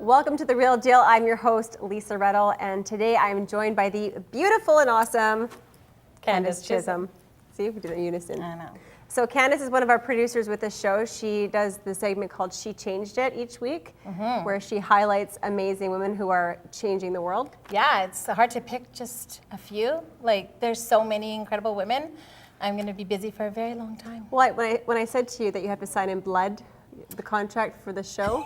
Welcome to The Real Deal. I'm your host, Lisa Rettle, and today I'm joined by the beautiful and awesome Candace Chisholm. See, we did it in unison. I know. So Candace is one of our producers with the show. She does the segment called She Changed It each week, where she highlights amazing women who are changing the world. Yeah, it's hard to pick just a few. Like, there's so many incredible women. I'm going to be busy for a very long time. Well, when I said to you that you have to sign in blood, the contract for the show,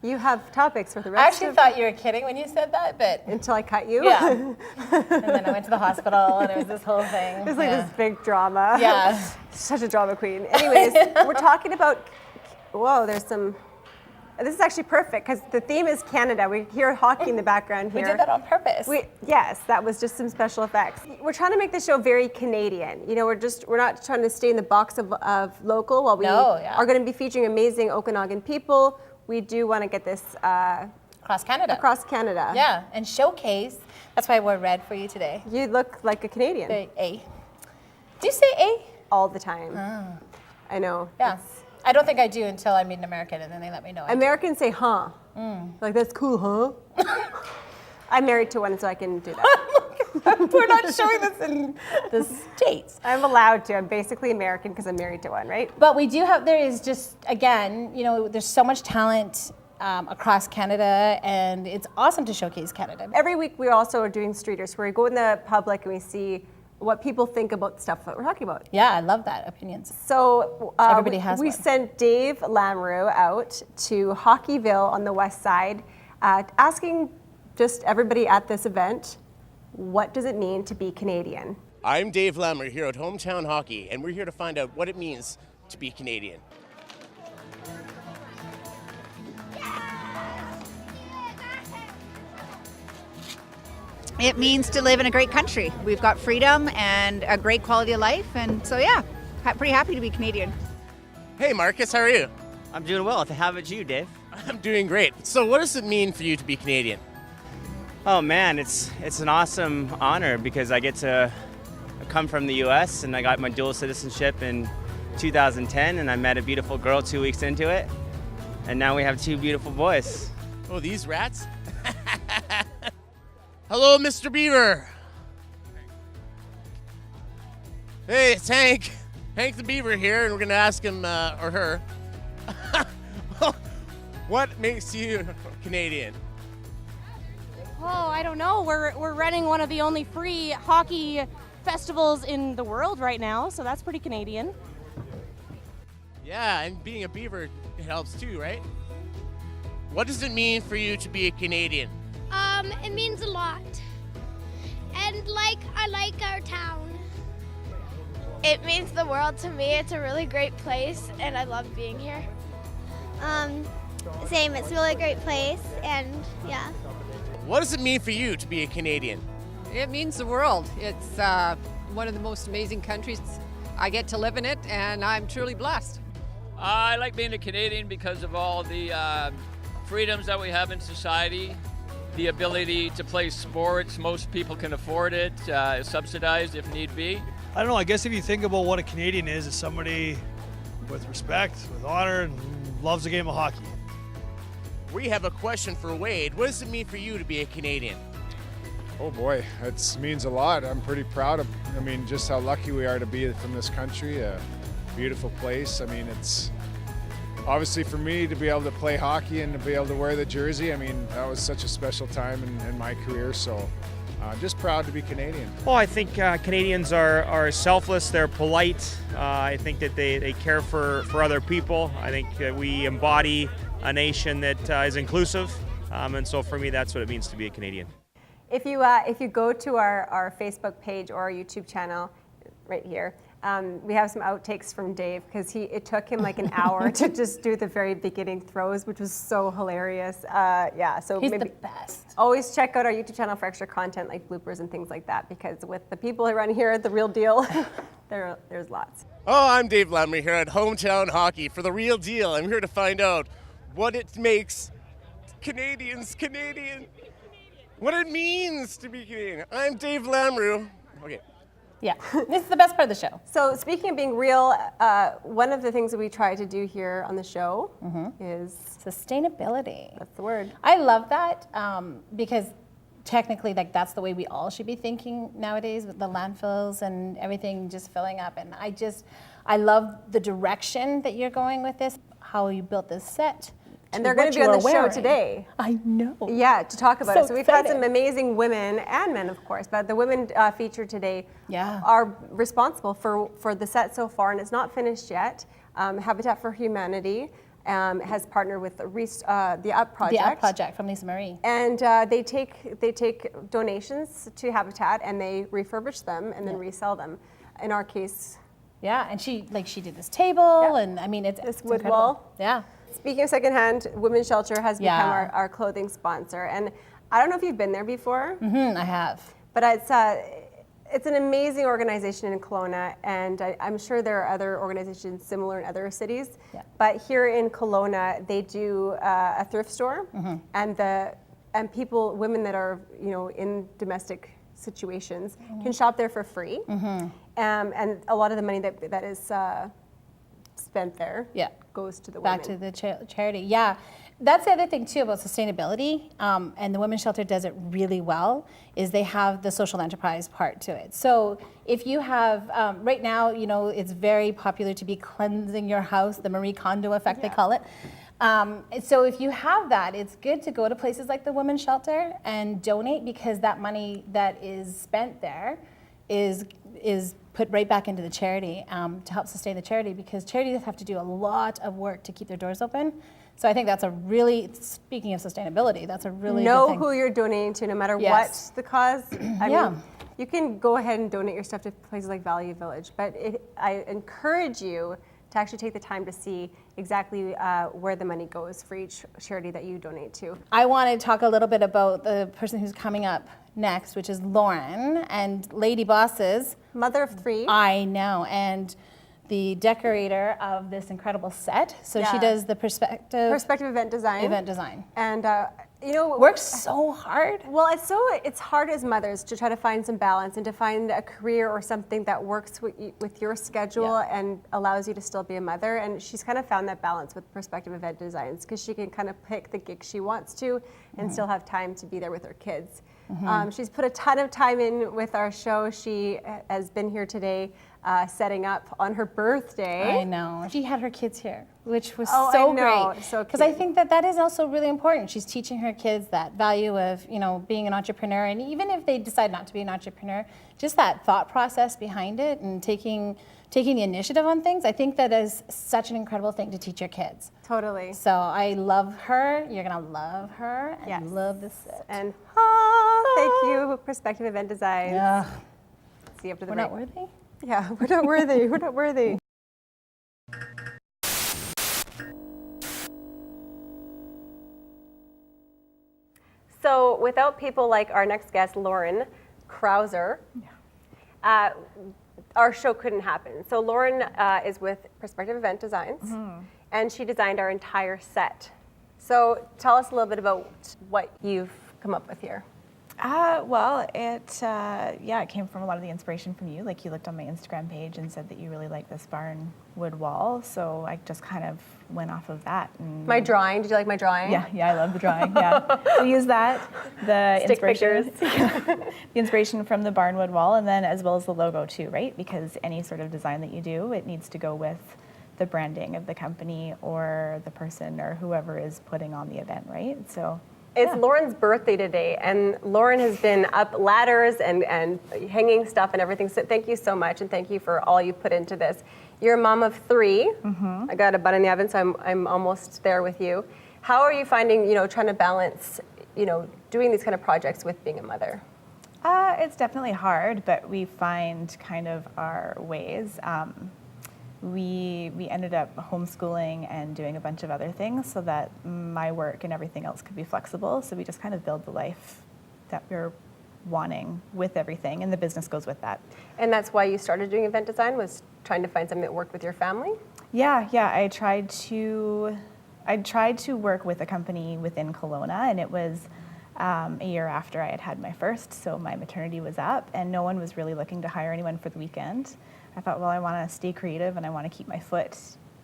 you have topics for the rest I actually thought you were kidding when you said that, but... Until I cut you? Yeah. And then I went to the hospital, and it was this whole thing. It was like this big drama. Yeah. Such a drama queen. Anyways, we're talking about, whoa, there's some, this is actually perfect because the theme is Canada. We hear hockey in the background here. We did that on purpose. Yes, that was just some special effects. We're trying to make the show very Canadian. You know, we're not trying to stay in the box of local while we are going to be featuring amazing Okanagan people. We do want to get this across Canada. Across Canada. Yeah, and showcase. That's why I wore red for you today. You look like a Canadian. A. Do you say A? All the time. Oh. I know. Yeah. I don't think I do until I meet an American and then they let me know. Americans say, huh? Like, that's cool, huh? I'm married to one, so I can do that. We're not showing this in the States. I'm allowed to. I'm basically American because I'm married to one, right? But we do have, there is just, again, you know, there's so much talent across Canada, and it's awesome to showcase Canada. Every week we also are doing streeters where we go in the public and we see what people think about the stuff that we're talking about. Yeah, I love that, opinions. So everybody has we one. Sent Dave Lamrou out to Hockeyville on the west side, asking just everybody at this event, what does it mean to be Canadian? I'm Dave Lamrou here at Hometown Hockey, and we're here to find out what it means to be Canadian. It means to live in a great country. We've got freedom and a great quality of life, and so yeah, pretty happy to be Canadian. Hey Marcus, how are you? I'm doing well. How about you, Dave? I'm doing great. So what does it mean for you to be Canadian? Oh man, it's an awesome honor because I get to come from the US and I got my dual citizenship in 2010 and I met a beautiful girl 2 weeks into it. And now we have two beautiful boys. Oh, these rats? Hello, Mr. Beaver. Hey, it's Hank. Hank the Beaver here, and we're gonna ask him, or her, what makes you Canadian? Oh, I don't know. We're running one of the only free hockey festivals in the world right now, so that's pretty Canadian. Yeah, and being a Beaver, it helps too, right? What does it mean for you to be a Canadian? It means a lot. And I like our town. It means the world to me. It's a really great place and I love being here. Same, it's a really great place and yeah. What does it mean for you to be a Canadian? It means the world. It's one of the most amazing countries. I get to live in it and I'm truly blessed. I like being a Canadian because of all the freedoms that we have in society. The ability to play sports, most people can afford it, subsidized if need be. I don't know, I guess if you think about what a Canadian is, it's somebody with respect, with honor, and loves the game of hockey. We have a question for Wade. What does it mean for you to be a Canadian? Oh boy, it means a lot. I'm pretty proud of, just how lucky we are to be from this country, a beautiful place. It's obviously for me to be able to play hockey and to be able to wear the jersey, that was such a special time in my career, so just proud to be Canadian. Well, I think Canadians are selfless, they're polite. I think that they care for other people. I think that we embody a nation that is inclusive, and so for me that's what it means to be a Canadian. If you go to our Facebook page or our YouTube channel, right here, we have some outtakes from Dave because it took him like an hour to just do the very beginning throws, which was so hilarious. So he's maybe the best. Always check out our YouTube channel for extra content like bloopers and things like that, because with the people who run here at The Real Deal, there's lots. Oh, I'm Dave Lamrou here at Hometown Hockey for The Real Deal. I'm here to find out what it makes Canadians Canadian, what it means to be Canadian. I'm Dave Lamrou. Okay. Yeah, this is the best part of the show. So speaking of being real, one of the things that we try to do here on the show is sustainability. That's the word. I love that because technically, like that's the way we all should be thinking nowadays with the landfills and everything just filling up. And I love the direction that you're going with this, how you built this set. And they're going to be on the show today. I know. Yeah, to talk about So it. So we've had excited. some amazing women and men, of course, but the women featured today are responsible for the set so far, and it's not finished yet. Habitat for Humanity has partnered with the Up Project. The Up Project from Lisa Marie. And they take donations to Habitat and they refurbish them and then resell them. In our case, yeah, and she did this table, and I mean it's wood incredible. wall. Yeah. Speaking of secondhand, Women's Shelter has become our clothing sponsor, and I don't know if you've been there before. I have. But it's an amazing organization in Kelowna, and I'm sure there are other organizations similar in other cities. Yeah. But here in Kelowna, they do a thrift store, and people, women that are in domestic situations, can shop there for free, and a lot of the money that is spent there goes to the back women. to the charity. Yeah, that's the other thing too about sustainability, and the Women's Shelter does it really well, is they have the social enterprise part to it. So if you have, right now, it's very popular to be cleansing your house, the Marie Kondo effect they call it. So if you have that, it's good to go to places like the Women's Shelter and donate, because that money that is spent there is put right back into the charity to help sustain the charity, because charities have to do a lot of work to keep their doors open. So I think that's a really, speaking of sustainability, that's a really good thing. Who you're donating to, no matter what the cause. I mean, you can go ahead and donate your stuff to places like Value Village, but I encourage you to actually take the time to see exactly where the money goes for each charity that you donate to. I want to talk a little bit about the person who's coming up next, which is Lauren, and Lady Bosses. Mother of 3. I know, and the decorator of this incredible set. So she does the perspective event design. And works so hard. Well, it's hard as mothers to try to find some balance and to find a career or something that works with your schedule and allows you to still be a mother. And she's kind of found that balance with Perspective Event Designs, because she can kind of pick the gig she wants to and still have time to be there with her kids. She's put a ton of time in with our show. She has been here today setting up on her birthday. I know. She had her kids here, which was I so know. great. So because I think that is also really important. She's teaching her kids that value of being an entrepreneur, and even if they decide not to be an entrepreneur, just that thought process behind it and taking the initiative on things. I think that is such an incredible thing to teach your kids. Totally. So I love her. You're gonna love her and love this set. And thank you, Perspective Event Designs. Yeah. See you after the We're break. not worthy? Yeah, we're not worthy. We're not worthy. So without people like our next guest, Lauren Krauser, our show couldn't happen. So Lauren is with Perspective Event Designs, and she designed our entire set. So tell us a little bit about what you've come up with here. Well, it came from a lot of the inspiration from you. Like, you looked on my Instagram page and said that you really like this barn wood wall, so I just kind of went off of that. And my drawing, did you like my drawing? Yeah, I love the drawing, So use that, the Stick inspiration, the inspiration from the barn wood wall, and then as well as the logo too, right? Because any sort of design that you do, it needs to go with the branding of the company or the person or whoever is putting on the event, right? So. It's Lauren's birthday today, and Lauren has been up ladders and hanging stuff and everything. So thank you so much, and thank you for all you put into this. You're a mom of 3. I got a bun in the oven, so I'm almost there with you. How are you finding, trying to balance, doing these kind of projects with being a mother? It's definitely hard, but we find kind of our ways. We ended up homeschooling and doing a bunch of other things so that my work and everything else could be flexible. So we just kind of build the life that we're wanting with everything, and the business goes with that. And that's why you started doing event design, was trying to find something that worked with your family? Yeah. I tried to work with a company within Kelowna, and it was a year after I had had my first, so my maternity was up and no one was really looking to hire anyone for the weekend. I thought, well, I want to stay creative and I want to keep my foot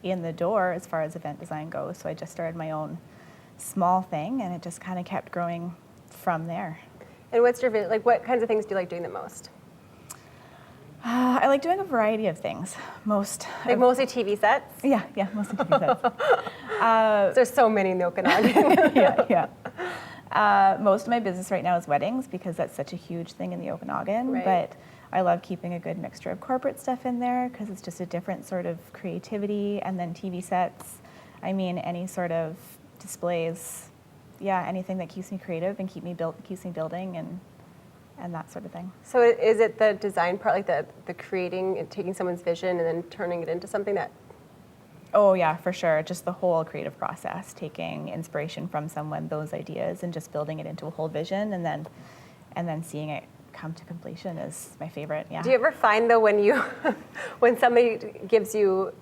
in the door as far as event design goes, so I just started my own small thing and it just kind of kept growing from there. And what's your like? What kinds of things do you like doing the most? I like doing a variety of things. Mostly TV sets? Yeah, mostly TV sets. There's so many in the Okanagan. yeah. Most of my business right now is weddings because that's such a huge thing in the Okanagan. Right. But I love keeping a good mixture of corporate stuff in there because it's just a different sort of creativity. And then TV sets, I mean, any sort of displays, anything that keeps me creative and keeps me building and that sort of thing. So is it the design part, like the creating and taking someone's vision and then turning it into something that? Oh yeah, for sure. Just the whole creative process, taking inspiration from someone, those ideas, and just building it into a whole vision, and then seeing it come to completion is my favorite. Yeah. Do you ever find though when somebody gives you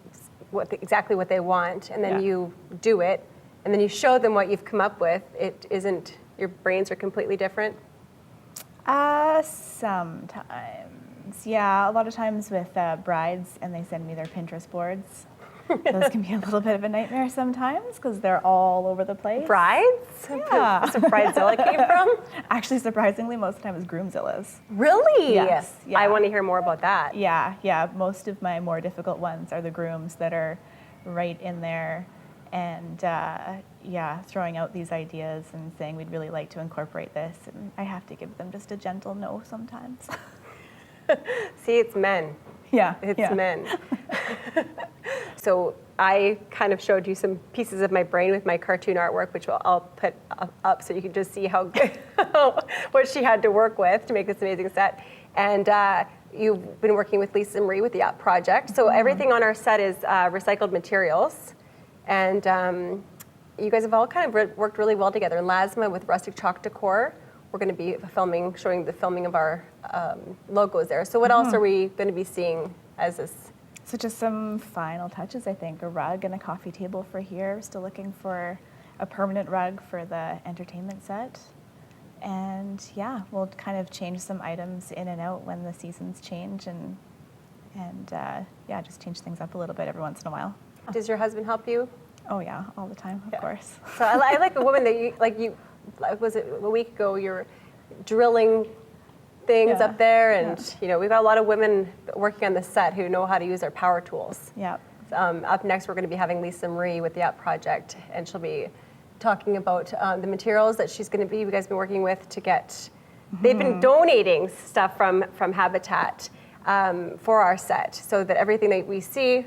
exactly what they want, and then you do it, and then you show them what you've come up with, it isn't, your brains are completely different? Sometimes. Yeah, a lot of times with brides and they send me their Pinterest boards. Those can be a little bit of a nightmare sometimes because they're all over the place. Brides? Yeah. That's where Bridezilla came from? Actually, surprisingly, most of the time it's Groomzillas. Really? Yes. Yeah. I want to hear more about that. Yeah. Most of my more difficult ones are the grooms that are right in there and throwing out these ideas and saying we'd really like to incorporate this, and I have to give them just a gentle no sometimes. See, it's men. Yeah. It's men. So I kind of showed you some pieces of my brain with my cartoon artwork, which I'll put up so you can just see how good, what she had to work with to make this amazing set. And you've been working with Lisa Marie with the App Project. So everything on our set is recycled materials. And you guys have all kind of worked really well together. And Lasma with Rustic Chalk Decor, we're going to be showing the filming of our logos there. So what else are we going to be seeing as this? So just some final touches, I think. A rug and a coffee table for here. We're still looking for a permanent rug for the entertainment set. And we'll kind of change some items in and out when the seasons change and just change things up a little bit every once in a while. Does your husband help you? Oh yeah, all the time, of course. So I like a woman that was it a week ago, you're drilling things up there, and we've got a lot of women working on the set who know how to use their power tools. Yeah. Up next, we're going to be having Lisa Marie with the App Project, and she'll be talking about the materials that you guys have been working with to get. They've been donating stuff from Habitat for our set, so that everything that we see.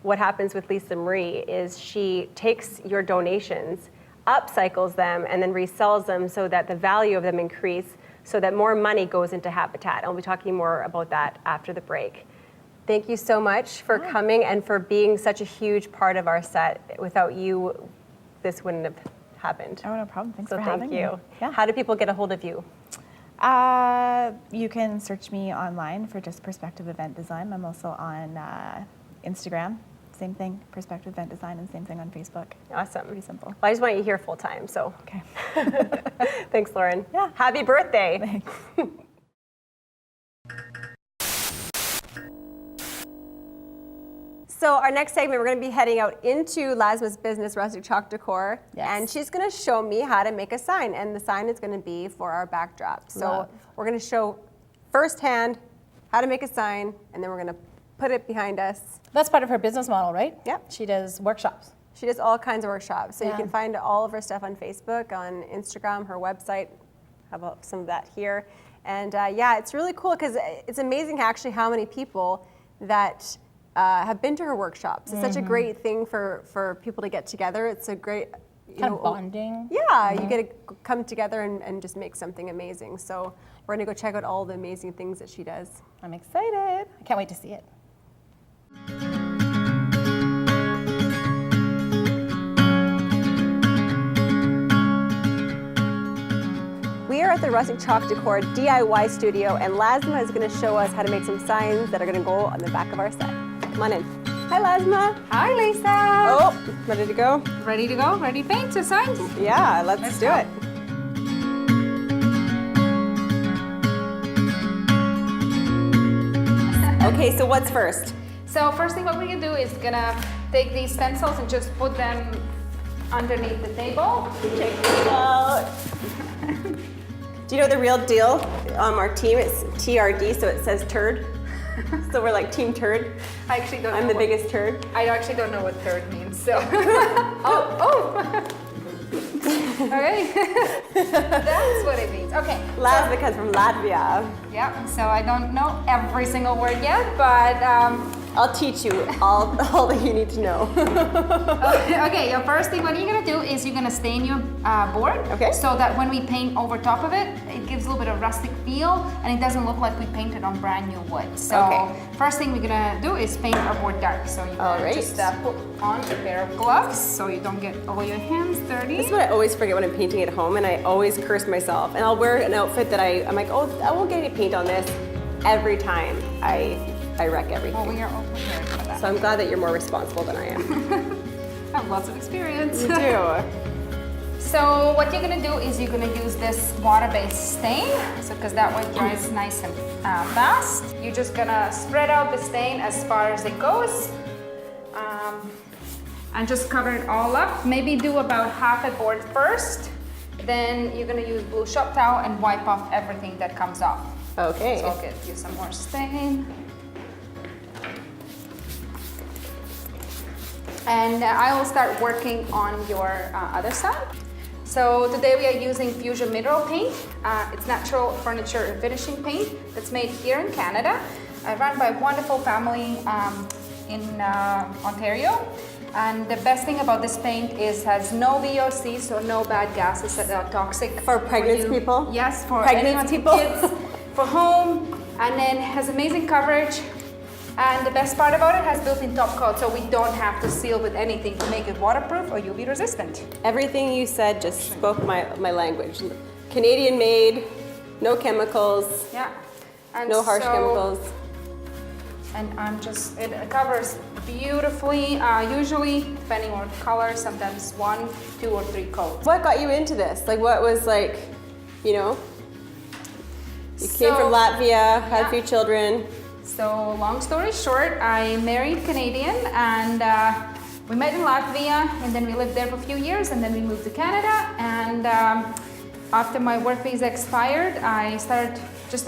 What happens with Lisa Marie is she takes your donations, upcycles them, and then resells them so that the value of them increase, so that more money goes into Habitat. And we'll be talking more about that after the break. Thank you so much for coming and for being such a huge part of our set. Without you, this wouldn't have happened. Oh, no problem. Thanks for having me. Thank you. Yeah. How do people get a hold of you? You can search me online for just Perspective Event Design. I'm also on Instagram. Same thing, Perspective Event Design, and same thing on Facebook. Awesome. Pretty simple. Well, I just want you here full time, so. Okay. Thanks, Lauren. Yeah. Happy birthday. Thanks. So our next segment, we're going to be heading out into Lasma's business, Rustic Chalk Decor, and she's going to show me how to make a sign, and the sign is going to be for our backdrop. So we're going to show firsthand how to make a sign, and then we're going to put it behind us. That's part of her business model, right? Yep. She does workshops. She does all kinds of workshops. So you can find all of her stuff on Facebook, on Instagram, her website. How about some of that here? And it's really cool because it's amazing actually how many people that have been to her workshops. It's such a great thing for people to get together. It's a great kind of bonding. Yeah, you get to come together and just make something amazing. So we're gonna go check out all the amazing things that she does. I'm excited. I can't wait to see it. We are at the Rustic Chalk Decor DIY studio, and Lasma is going to show us how to make some signs that are going to go on the back of our set. Come on in. Hi, Lasma. Hi, Lisa. Oh, ready to go? Ready to go? Ready to paint a sign? Yeah, let's do it. Okay, so what's first? So first thing what we're gonna do is gonna take these stencils and just put them underneath the table. Check this out. Do you know the real deal? Our team, it's TRD, so it says turd. So we're like team turd. I actually don't know. I'm the biggest turd. I actually don't know what third means, so. oh. Okay. That's what it means. Okay. Latvia comes from Latvia. Yeah, so I don't know every single word yet, but I'll teach you all that you need to know. Okay, your first thing what you're gonna do is you're gonna stain your board, okay, so that when we paint over top of it, it gives a little bit of rustic feel and it doesn't look like we painted on brand new wood. So first thing we're gonna do is paint our board dark. So you're gonna just put on a pair of gloves so you don't get all your hands dirty. This is what I always forget when I'm painting at home, and I always curse myself. And I'll wear an outfit that I'm like, oh, I won't get any paint on this. Every time I wreck everything. Well, we are all prepared for that. So I'm glad that you're more responsible than I am. I have lots of experience. You do. So what you're gonna do is you're gonna use this water-based stain, so because that one dries nice and fast. You're just gonna spread out the stain as far as it goes, and just cover it all up. Maybe do about half a board first. Then you're gonna use blue shop towel and wipe off everything that comes off. Okay. So I'll get you some more stain. And I will start working on your other side. So today we are using Fusion Mineral Paint. It's natural furniture and finishing paint that's made here in Canada, run by a wonderful family in Ontario. And the best thing about this paint is has no VOC, so no bad gases that are toxic for pregnant people. Yes, for pregnant people, kids, for home, and then has amazing coverage. And the best part about it has built-in top coat, so we don't have to seal with anything to make it waterproof or UV resistant. Everything you said just spoke my language. Canadian made, no chemicals. Yeah. And no harsh chemicals. And it covers beautifully, usually depending on color, sometimes 1, 2, or 3 coats. What got you into this? Like what was like, you know, you came from Latvia, had a few children. So long story short, I married Canadian and we met in Latvia and then we lived there for a few years and then we moved to Canada. And after my work visa expired, I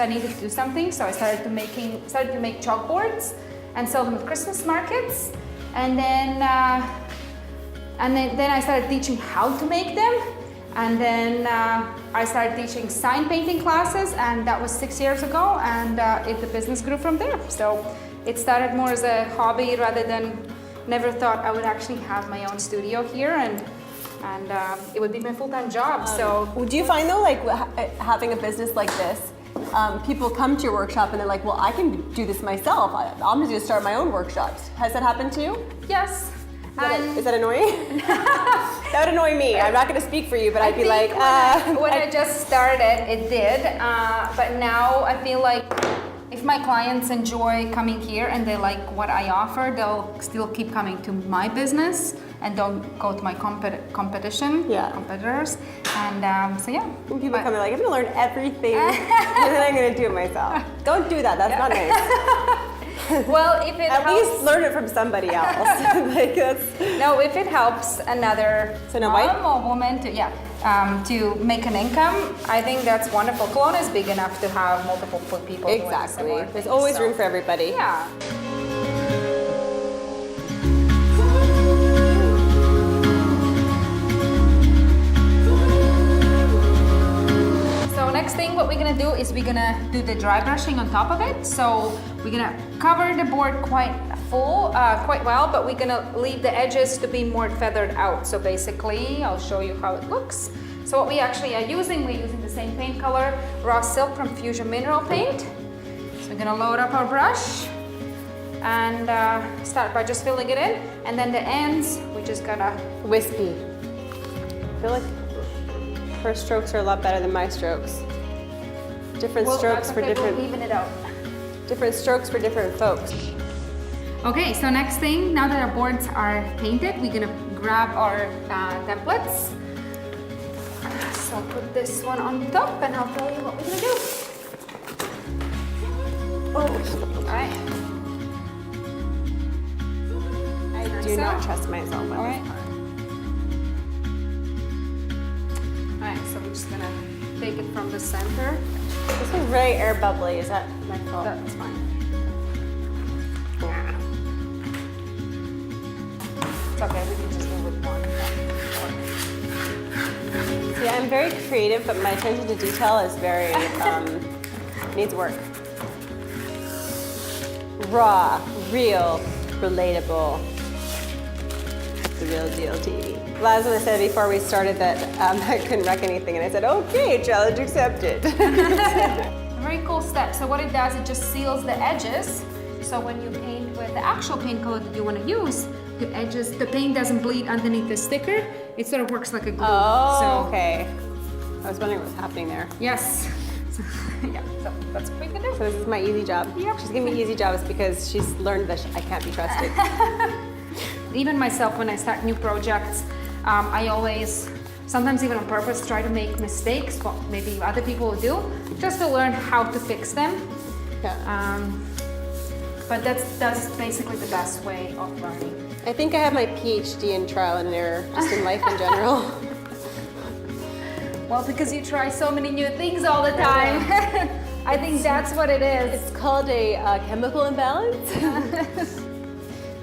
needed to do something. So I started to make chalkboards and sell them at Christmas markets. And then I started teaching how to make them. And then I started teaching sign painting classes, and that was 6 years ago, and the business grew from there. So it started more as a hobby rather than, never thought I would actually have my own studio here, and it would be my full-time job. So do you find though, like having a business like this, people come to your workshop and they're like, well, I can do this myself. I'm just gonna start my own workshops. Has that happened to you? Yes. Is that annoying? That would annoy me. I'm not going to speak for you, but I'd be like, when I just started, it did. But now I feel like if my clients enjoy coming here and they like what I offer, they'll still keep coming to my business and don't go to my competitors. And so yeah. When people come, they're like, I'm going to learn everything and then I'm going to do it myself. Don't do that. That's not nice. Well, if it at least learn it from somebody else. Like no, if it helps another mom or woman to to make an income, I think that's wonderful. Kelowna is big enough to have multiple people. Exactly. Doing There's always room for everybody. Yeah. Next thing what we're gonna do is we're gonna do the dry brushing on top of it. So we're gonna cover the board quite well, but we're gonna leave the edges to be more feathered out. So basically, I'll show you how it looks. So what we actually are using, we're using the same paint color, raw silk from Fusion Mineral Paint. So we're gonna load up our brush and start by just filling it in. And then the ends, we're just gonna wispy. I feel like her strokes are a lot better than my strokes. Different strokes for different. We'll even it out. Different strokes for different folks. Okay, so next thing, now that our boards are painted, we're gonna grab our templates. So I'll put this one on top, and I'll tell you what we're gonna do. Oh, all right. do not trust myself on All this right. part. All right, so we're just gonna take it from the center. This one's very air bubbly. Is that my fault? That's fine. Yeah. It's okay, we can just go with one. See, I'm very creative, but my attention to detail is very, needs work. Raw, real, relatable. The real deal TV. Last one I said before we started that I couldn't wreck anything, and I said, okay, challenge accepted. Very cool step. So what it does, it just seals the edges. So when you paint with the actual paint color that you want to use, the edges, the paint doesn't bleed underneath the sticker. It sort of works like a glue. Oh, okay. I was wondering what was happening there. Yes. So, yeah, so that's what we can do. So this is my easy job. Yep. She's giving me easy jobs because she's learned that I can't be trusted. Even myself, when I start new projects, I always, sometimes even on purpose, try to make mistakes, what maybe other people will do, just to learn how to fix them. Yeah. But that's basically the best way of learning. I think I have my PhD in trial and error, just in life in general. Well, because you try so many new things all the time. I think that's what it is. It's called a chemical imbalance.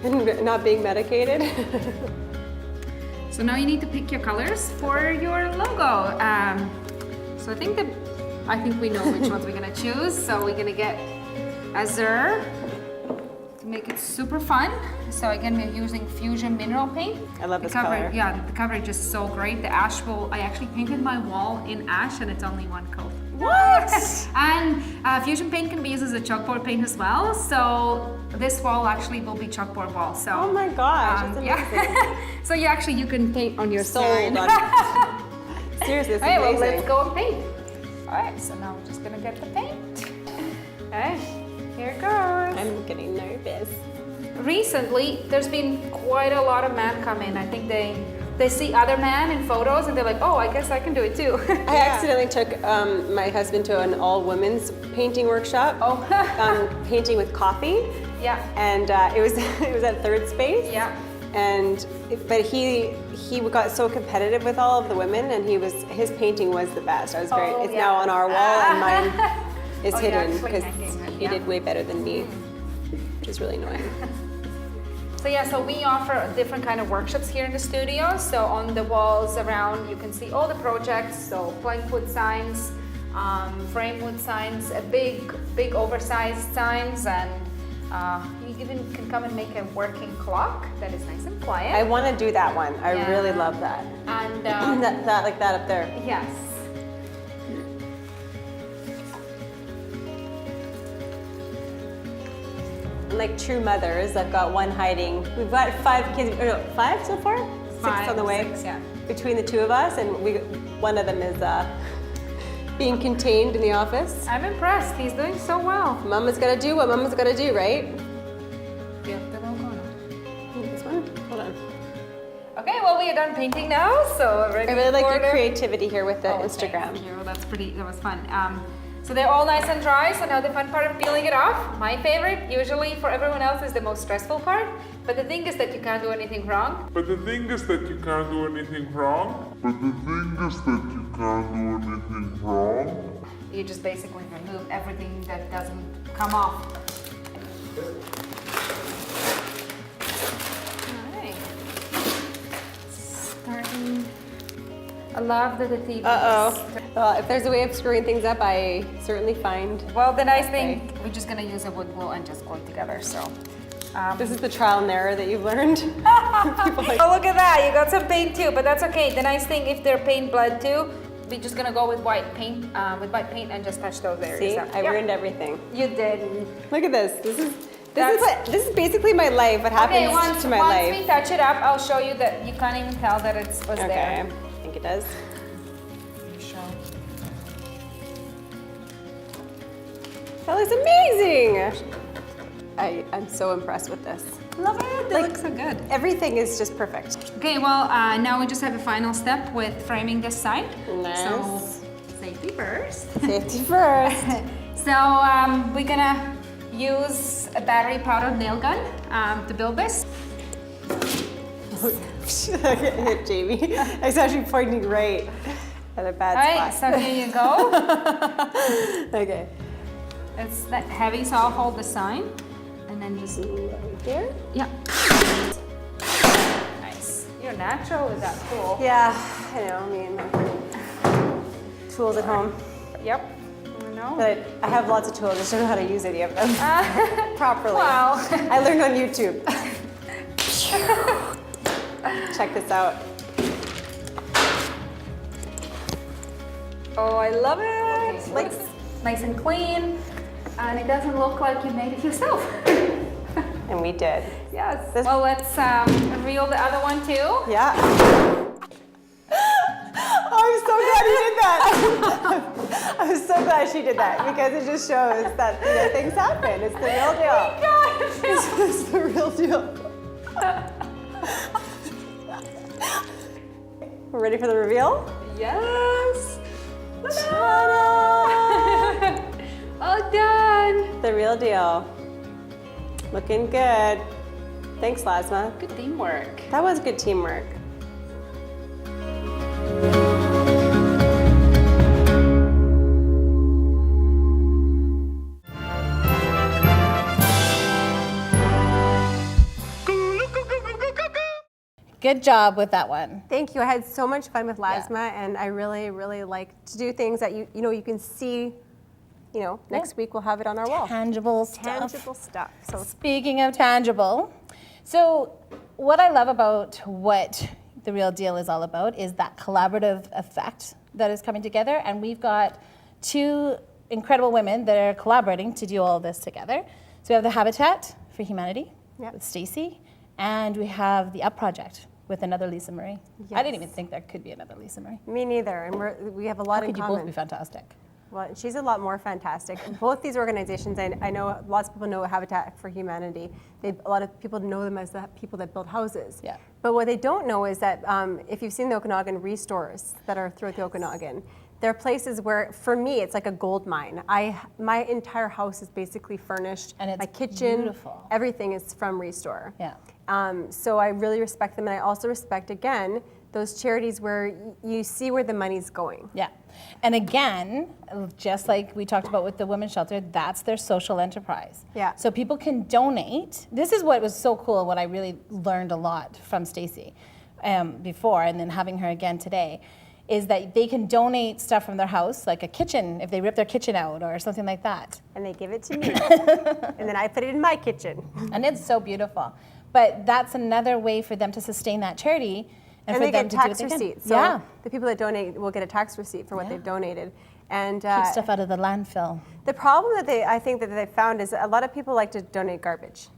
And not being medicated. So now you need to pick your colors for your logo. So I think we know which ones we're gonna choose. So we're gonna get Azure to make it super fun. So again, we're using Fusion Mineral Paint. I love this color. Yeah, the coverage is so great. The ash I actually painted my wall in ash and it's only one coat. What? And Fusion paint can be used as a chalkboard paint as well. So this wall actually will be chalkboard wall. So Oh my gosh, that's amazing. yeah. So you can paint on your sign. Sold on Seriously, this is All right, well, amazing. let's go and paint. All right, so now we're just gonna get the paint. All right, here it goes. I'm getting nervous. Recently, there's been quite a lot of men come in. I think they see other men in photos and they're like, oh, I guess I can do it too. I accidentally took my husband to an all-women's painting workshop. Oh. Painting with coffee. Yeah. And it was at Third Space. Yeah. But he got so competitive with all of the women, and his painting was the best. I was very. Oh, it's yeah. now on our wall, and mine is Oh, hidden actually because hanging, he yeah. did way better than me, which is really annoying. So yeah, so we offer different kind of workshops here in the studio. So on the walls around, you can see all the projects. So plank wood signs, frame wood signs, big oversized signs, and you even can come and make a working clock that is nice and quiet. I want to do that one. I Yeah. really love that. And that like that up there. yes. Like true mothers, I've got one hiding. We've got 5 kids. Or no, 5 so far. 6 on the way. 6, yeah. Between the 2 of us, and one of them is being contained in the office. I'm impressed. He's doing so well. Mama's got to do what Mama's got to do, right? This one. Hold on. Okay, well we are done painting now, so we're ready I really like for your the- creativity here with the Oh, Instagram. Thank you. That was fun. So they're all nice and dry, so now the fun part of peeling it off. My favorite, usually for everyone else, is the most stressful part. But the thing is that you can't do anything wrong. You just basically remove everything that doesn't come off. Alright. Starting. I love that the TV Well, if there's a way of screwing things up, I certainly find. Well, the nice thing, we're just gonna use a wood glue and just glue it together, so. This is the trial and error that you've learned. People like, Oh, look at that, you got some paint too, but that's okay. The nice thing, if they're paint bled too, we're just gonna go with white paint and just touch those areas see, up. I Yeah. ruined everything. You did. Look at this. This is basically my life. What happens Okay, once to my we life? touch it up, I'll show you that you can't even tell that it was Okay, there. I think it does. That looks amazing. I'm so impressed with this. Love it, it looks so good. Everything is just perfect. Okay, well, now we just have a final step with framing this side. Nice. So, safety first. Safety first. So we're gonna use a battery powered nail gun to build this. Hit Jamie. I was actually pointing right at a bad All right, spot. so here you go. Okay. It's that heavy, so I'll hold the sign. And then just right there? Yeah. Nice. You're natural with that tool. Yeah, I know, me and my tools at home. Yep. I know. But I have lots of tools, I just don't know how to use any of them properly. Well. I learned on YouTube. Check this out. Oh, I love it. Looks nice and clean. And it doesn't look like you made it yourself. And we did. Yes. Well, let's reel the other one too. Yeah. Oh, I'm so glad you did that. I'm so glad she did that because it just shows that things happen. It's the real deal. It's the real deal. We're ready for the reveal? Yes. Ta-da! All done. The real deal. Looking good. Thanks, Lasma. Good teamwork. That was good teamwork. Good job with that one. Thank you. I had so much fun with Lasma, and I really, really like to do things that you can see. Next week we'll have it on our wall. Tangible stuff. Tangible stuff. So speaking of tangible, so what I love about what the real deal is all about is that collaborative effect that is coming together, and we've got two incredible women that are collaborating to do all of this together. So we have the Habitat for Humanity with Stacey, and we have the Up Project with another Lisa Marie. Yes. I didn't even think there could be another Lisa Marie. Me neither, and we have a lot in How could you common. both be fantastic? Well, she's a lot more fantastic. Both these organizations, I know lots of people know Habitat for Humanity. A lot of people know them as the people that build houses. Yeah. But what they don't know is that if you've seen the Okanagan restores that are throughout the Okanagan, they're places where, for me, it's like a gold mine. My entire house is basically furnished. And it's my kitchen, beautiful. Everything is from Restore. Yeah. So I really respect them, and I also respect, again, those charities where you see where the money's going. Yeah. And again, just like we talked about with the women's shelter, that's their social enterprise. Yeah. So people can donate. This is what was so cool, what I really learned a lot from Stacey before, and then having her again today, is that they can donate stuff from their house, like a kitchen, if they rip their kitchen out or something like that. And they give it to me. And then I put it in my kitchen. And it's so beautiful. But that's another way for them to sustain that charity. And for they them get to tax do what they can. receipts. So yeah. the people that donate will get a tax receipt for what they've donated. And Keep stuff out of the landfill. the problem that I think that they found is a lot of people like to donate garbage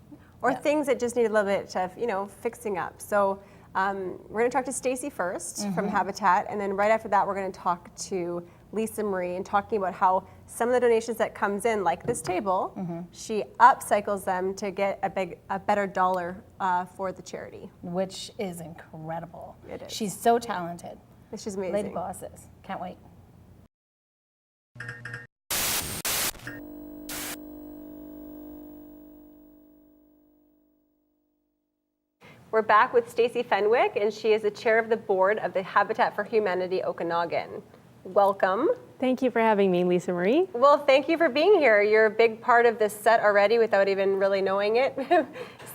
or things that just need a little bit of, fixing up. So we're going to talk to Stacey first from Habitat, and then right after that we're going to talk to Lisa Marie and talking about how some of the donations that comes in, like this table, she upcycles them to get a better dollar for the charity. Which is incredible. It is. She's so talented. She's amazing. Lady bosses. Can't wait. We're back with Stacey Fenwick, and she is the chair of the board of the Habitat for Humanity Okanagan. Welcome. Thank you for having me, Lisa Marie. Well, thank you for being here. You're a big part of this set already without even really knowing it.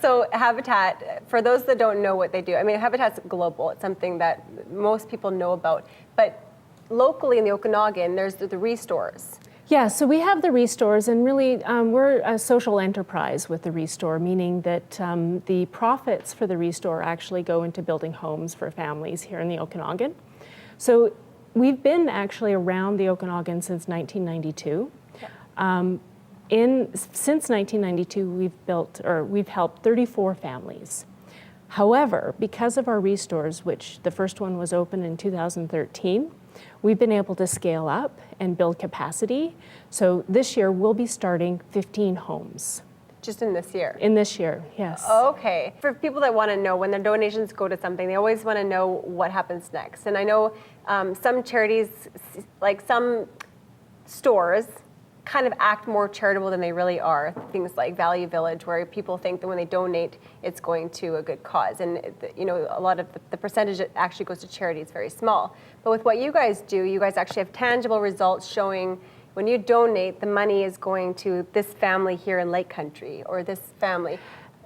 So Habitat, for those that don't know what they do, I mean, Habitat's global. It's something that most people know about. But locally in the Okanagan, there's the restores. Yeah, so we have the restores, and really we're a social enterprise with the restore, meaning that the profits for the restore actually go into building homes for families here in the Okanagan. So we've been actually around the Okanagan since 1992. Since 1992, we've helped 34 families. However, because of our restores, which the first one was open in 2013, we've been able to scale up and build capacity. So this year we'll be starting 15 homes. Just in this year? In this year, yes. Okay. For people that want to know, when their donations go to something, they always want to know what happens next. And I know some charities, like some stores, kind of act more charitable than they really are. Things like Value Village, where people think that when they donate, it's going to a good cause. And a lot of the percentage that actually goes to charity is very small. But with what you guys do, you guys actually have tangible results showing when you donate, the money is going to this family here in Lake Country or this family.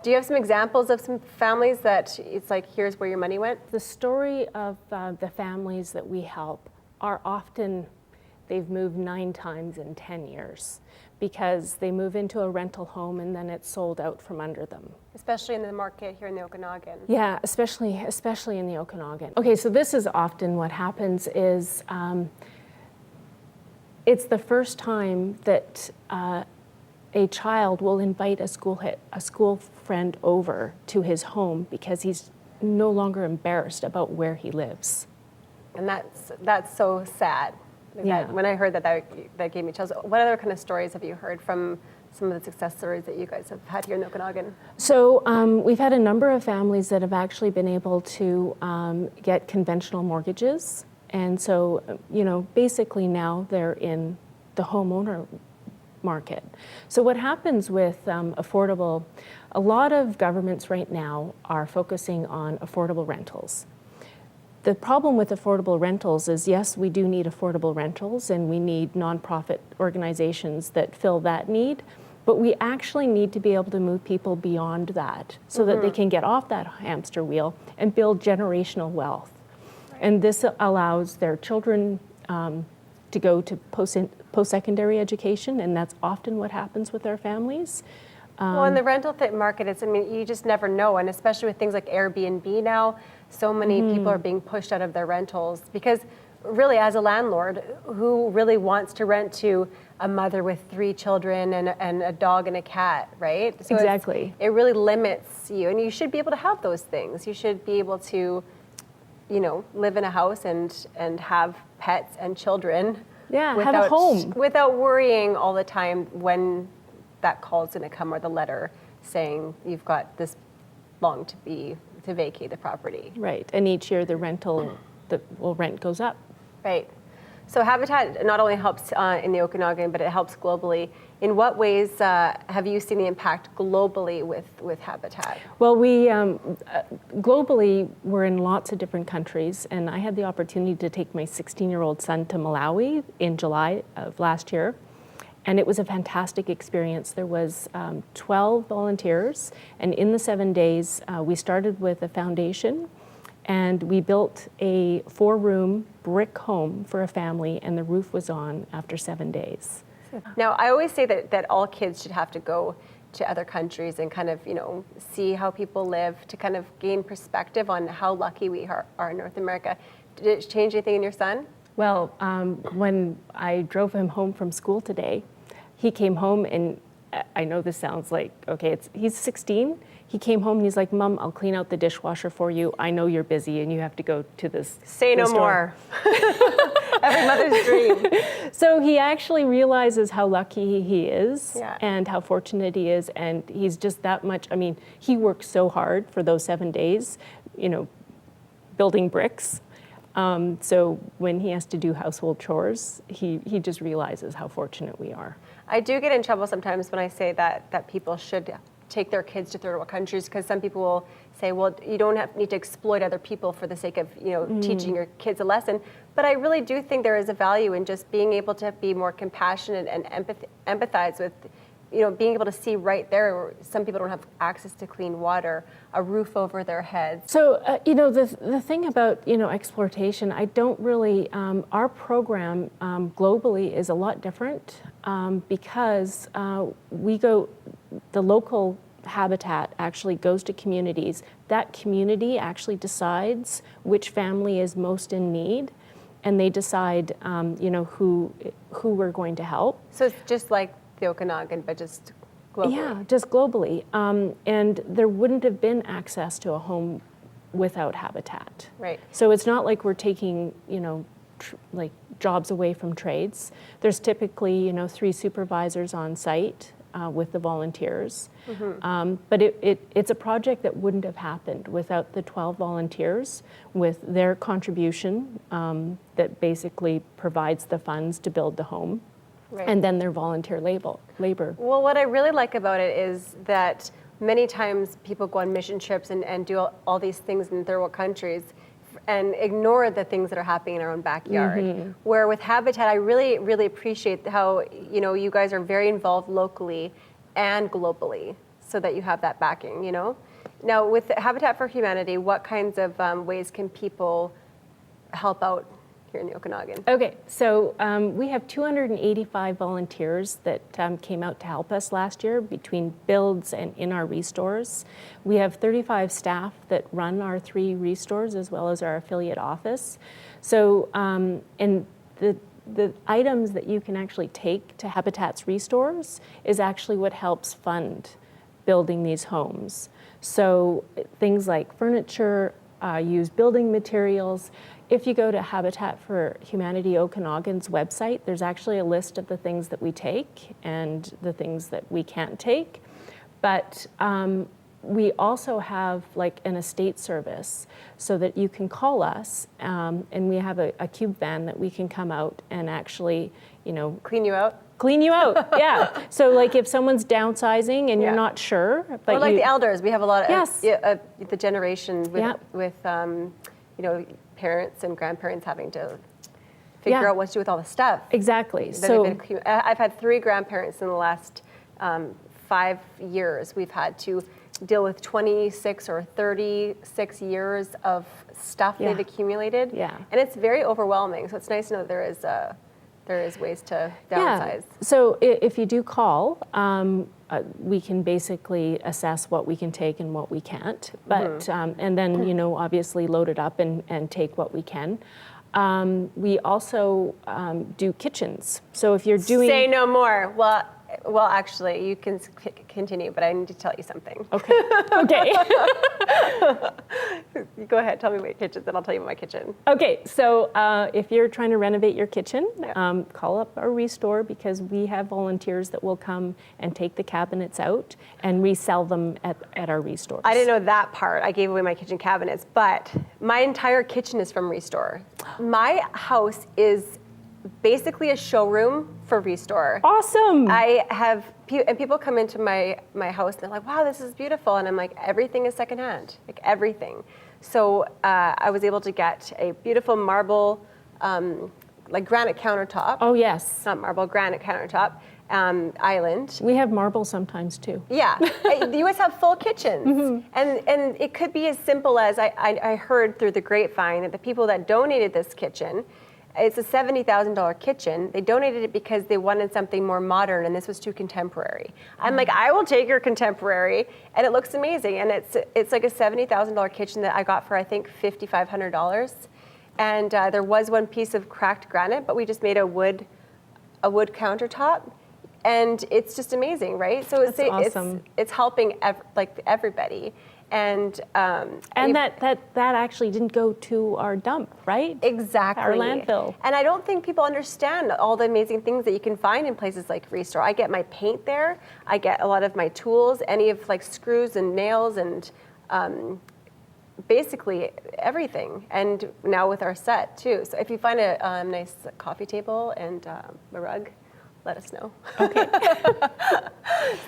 Do you have some examples of some families that it's like, here's where your money went? The story of the families that we help are often, they've moved 9 times in 10 years because they move into a rental home and then it's sold out from under them. Especially in the market here in the Okanagan. Yeah, especially in the Okanagan. Okay, so this is often what happens is it's the first time that a child will invite a school friend over to his home because he's no longer embarrassed about where he lives. And that's so sad. Yeah. When I heard that gave me chills. What other kind of stories have you heard from some of the success stories that you guys have had here in Okanagan? So we've had a number of families that have actually been able to get conventional mortgages. And so, basically now they're in the homeowner market. So what happens with affordable, a lot of governments right now are focusing on affordable rentals. The problem with affordable rentals is, yes, we do need affordable rentals and we need nonprofit organizations that fill that need, but we actually need to be able to move people beyond that so that they can get off that hamster wheel and build generational wealth. And this allows their children to go to post-secondary education, and that's often what happens with our families. Well, in the rental market, you just never know, and especially with things like Airbnb now, so many people are being pushed out of their rentals because really as a landlord, who really wants to rent to a mother with 3 children and a dog and a cat, right? So exactly. It really limits you, and you should be able to have those things. You should be able to, live in a house and have pets and children. Yeah, have a home. Without worrying all the time when that call's going to come or the letter saying you've got this long to vacate the property. Right, and each year the rent goes up. Right. So Habitat not only helps in the Okanagan, but it helps globally. In what ways have you seen the impact globally with Habitat? Well, we globally, we're in lots of different countries, and I had the opportunity to take my 16-year-old son to Malawi in July of last year, and it was a fantastic experience. There was 12 volunteers, and in the 7 days, we started with a foundation, and we built a 4-room brick home for a family, and the roof was on after 7 days. Now, I always say that all kids should have to go to other countries and kind of, see how people live to kind of gain perspective on how lucky we are in North America. Did it change anything in your son? Well, when I drove him home from school today, he came home and I know this sounds like, okay, he's 16. He came home and he's like, Mom, I'll clean out the dishwasher for you. I know you're busy and you have to go to this Say no more. Every mother's dream. So he actually realizes how lucky he is Yeah. and how fortunate he is. And he's just that much, he worked so hard for those 7 days, building bricks. So when he has to do household chores, he just realizes how fortunate we are. I do get in trouble sometimes when I say that people should take their kids to third world countries, because some people will say, well, you don't need to exploit other people for the sake of teaching your kids a lesson. But I really do think there is a value in just being able to be more compassionate and empathize with, being able to see right there where some people don't have access to clean water, a roof over their heads. So, the thing about, exploitation, I don't really, our program globally is a lot different because the local Habitat actually goes to communities. That community actually decides which family is most in need, and they decide, who we're going to help. So it's just like the Okanagan, but just globally. Yeah, just globally. And there wouldn't have been access to a home without Habitat. Right. So it's not like we're taking, like jobs away from trades. There's typically, 3 supervisors on site with the volunteers. Mm-hmm. But it's a project that wouldn't have happened without the 12 volunteers with their contribution that basically provides the funds to build the home. Right. and then their volunteer labor. Well, what I really like about it is that many times people go on mission trips and do all these things in third world countries and ignore the things that are happening in our own backyard. Where with Habitat, I really, really appreciate how, you know, you guys are very involved locally and globally so that you have that backing, you know? Now, with Habitat for Humanity, what kinds of ways can people help out here in the Okanagan? Okay, so we have 285 volunteers that came out to help us last year between builds and in our restores. We have 35 staff that run our 3 restores as well as our affiliate office. So, and the items that you can actually take to Habitat's restores is actually what helps fund building these homes. So things like furniture, used building materials. If you go to Habitat for Humanity Okanagan's website, there's actually a list of the things that we take and the things that we can't take. But we also have like an estate service so that you can call us and we have a cube van that we can come out and actually, you know, Clean you out? Clean you out, yeah. So like if someone's downsizing and you're not sure, but or like the elders, we have a lot of Yes. the generation with you know, parents and grandparents having to figure out what to do with all the stuff. Exactly. So I've had 3 grandparents in the last 5 years. We've had to deal with 26 or 36 years of stuff they've accumulated. Yeah. And it's very overwhelming. So it's nice to know there is ways to downsize. Yeah. So if you do call, we can basically assess what we can take and what we can't. But and then, you know, obviously load it up and take what we can. We also do kitchens. So if you're doing... Say no more. Well, actually, you can continue, but I need to tell you something. Okay. Okay. Go ahead. Tell me about your kitchen, then I'll tell you about my kitchen. Okay. So if you're trying to renovate your kitchen, call up our restore because we have volunteers that will come and take the cabinets out and resell them at our restores. I didn't know that part. I gave away my kitchen cabinets, but my entire kitchen is from Restore. My house is basically a showroom for Restore. Awesome. I have, and people come into my house and they're like, wow, this is beautiful. And I'm like, everything is secondhand, like everything. So I was able to get a beautiful marble, like granite countertop. Oh, yes. Not marble, granite countertop island. We have marble sometimes too. Yeah, you guys have full kitchens. And it could be as simple as, I heard through the grapevine that the people that donated this kitchen, it's a $70,000 kitchen. They donated it because they wanted something more modern, and this was too contemporary. I'm like, I will take your contemporary, and it looks amazing. And it's like a $70,000 kitchen that I got for I think $5,500. And there was one piece of cracked granite, but we just made a wood countertop, and it's just amazing, right? So That's awesome. It's helping everybody. And that actually didn't go to our dump, right? Exactly. Our landfill. And I don't think people understand all the amazing things that you can find in places like Restore. I get my paint there. I get a lot of my tools, any of like screws and nails and basically everything. And now with our set too. So if you find a nice coffee table and a rug, let us know. Okay.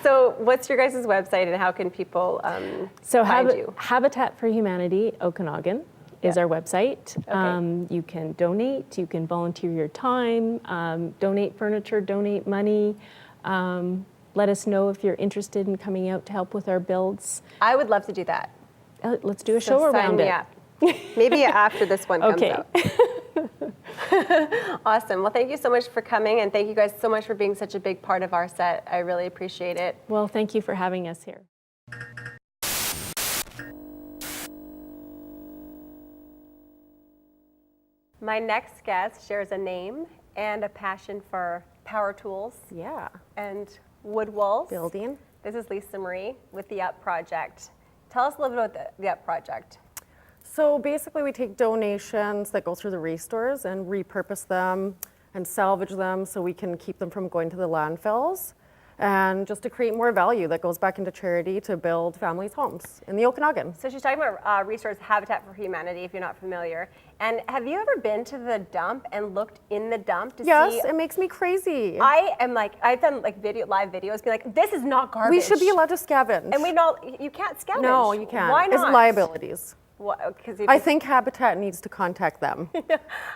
So what's your guys' website and how can people find you? Habitat for Humanity Okanagan is our website. Okay. You can donate, you can volunteer your time, donate furniture, donate money. Let us know if you're interested in coming out to help with our builds. I would love to do that. Let's do a show around it. Sign me up. Maybe after this one comes Okay. out. Awesome. Well, thank you so much for coming, and thank you guys so much for being such a big part of our set. I really appreciate it. Well, thank you for having us here. My next guest shares a name and a passion for power tools. Yeah. And wood walls. Building. This is Lisa Marie with the Up Project. Tell us a little bit about the Up Project. So basically we take donations that go through the restores and repurpose them and salvage them so we can keep them from going to the landfills. and just to create more value that goes back into charity to build families' homes in the Okanagan. So she's talking about resource Habitat for Humanity, if you're not familiar. And have you ever been to the dump and looked in the dump to see? Yes, it makes me crazy. I am like, I've done like live videos, be like, this is not garbage. We should be allowed to scavenge. And we know you can't scavenge. No, you can't. Why not? It's liabilities. What, 'cause I think Habitat needs to contact them.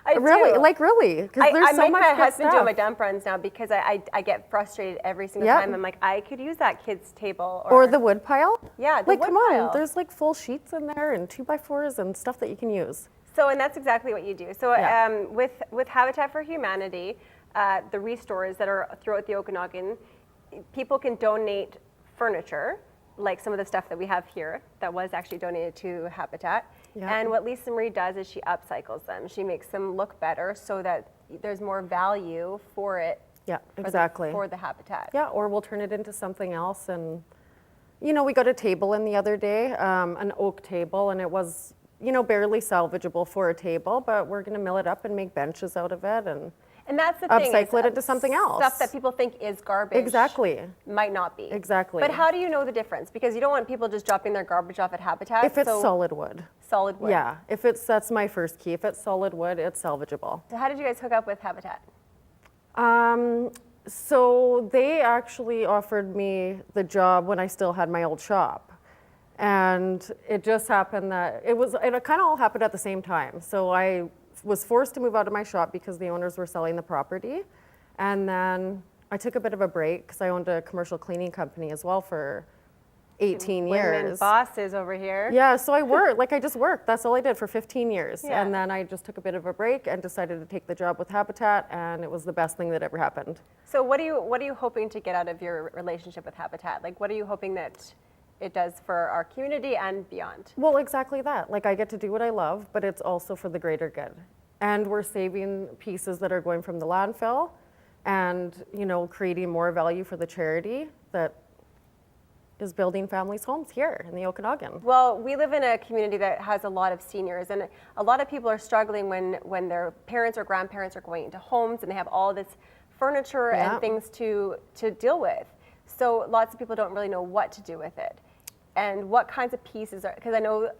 I really, do. like really, because there's I so make much my good husband do stuff. my dump runs now because I get frustrated every single Yeah. time. I'm like, I could use that kid's table. Or the wood pile. Yeah, the like wood come on, pile. there's like full sheets in there and 2x4s and stuff that you can use. So, and that's exactly what you do. So, Yeah. with Habitat for Humanity, the restores that are throughout the Okanagan, people can donate furniture, like some of the stuff that we have here that was actually donated to Habitat. Yeah. And what Lisa Marie does is she upcycles them. She makes them look better so that there's more value for it. Yeah, exactly. For the Habitat. Yeah, or we'll turn it into something else. And, you know, we got a table in the other day, an oak table, and it was, you know, barely salvageable for a table, but we're going to mill it up and make benches out of it And that's the thing. upcycle it into something else. Stuff that people think is garbage. Exactly. Might not be. Exactly. But how do you know the difference? Because you don't want people just dropping their garbage off at Habitat. If it's so solid wood. Solid wood. Yeah, that's my first key. If it's solid wood, it's salvageable. So how did you guys hook up with Habitat? So they actually offered me the job when I still had my old shop. And it just happened that it kind of all happened at the same time. So I was forced to move out of my shop because the owners were selling the property. And then I took a bit of a break because I owned a commercial cleaning company as well for 18 Women years. bosses over here. Yeah, so I just worked. That's all I did for 15 years. Yeah. And then I just took a bit of a break and decided to take the job with Habitat, and it was the best thing that ever happened. So what are you hoping to get out of your relationship with Habitat? Like, what are you hoping that it does for our community and beyond? Well, exactly that. Like, I get to do what I love, but it's also for the greater good. And we're saving pieces that are going from the landfill and, you know, creating more value for the charity that is building families' homes here in the Okanagan. Well, we live in a community that has a lot of seniors, and a lot of people are struggling when their parents or grandparents are going into homes and they have all this furniture Yeah. and things to deal with. So lots of people don't really know what to do with it. And what kinds of pieces are, because I know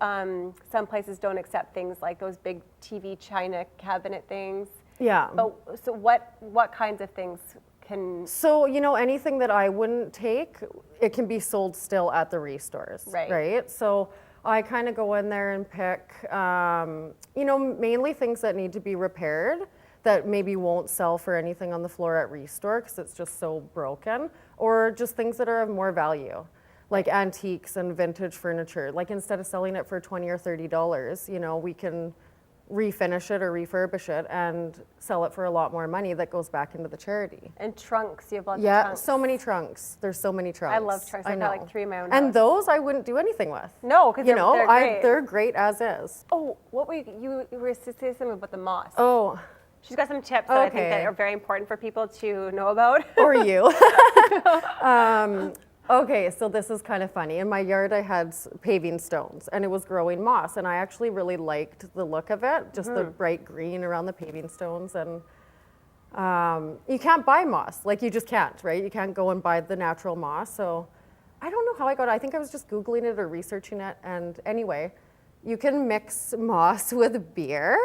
some places don't accept things like those big TV china cabinet things. Yeah. But so what kinds of things can? So, you know, anything that I wouldn't take, it can be sold still at the restores, right? So I kind of go in there and pick, you know, mainly things that need to be repaired that maybe won't sell for anything on the floor at restore because it's just so broken, or just things that are of more value, like antiques and vintage furniture. Like instead of selling it for $20 or $30, you know, we can refinish it or refurbish it and sell it for a lot more money that goes back into the charity. And trunks, you have lots of Yeah, trunks. so many trunks. There's so many trunks. I love trunks. I've got like 3 of my own. And house. those I wouldn't do anything with. No, because you know, they're great. they're great as is. Oh, what were you were saying something about the moss? Oh. She's got some tips that I think that are very important for people to know about. Or you. Okay, so this is kind of funny. In my yard, I had paving stones, and it was growing moss, and I actually really liked the look of it, just the bright green around the paving stones. And you can't buy moss, like you just can't, right? You can't go and buy the natural moss. So I don't know how I got it. I think I was just Googling it or researching it. And anyway, you can mix moss with beer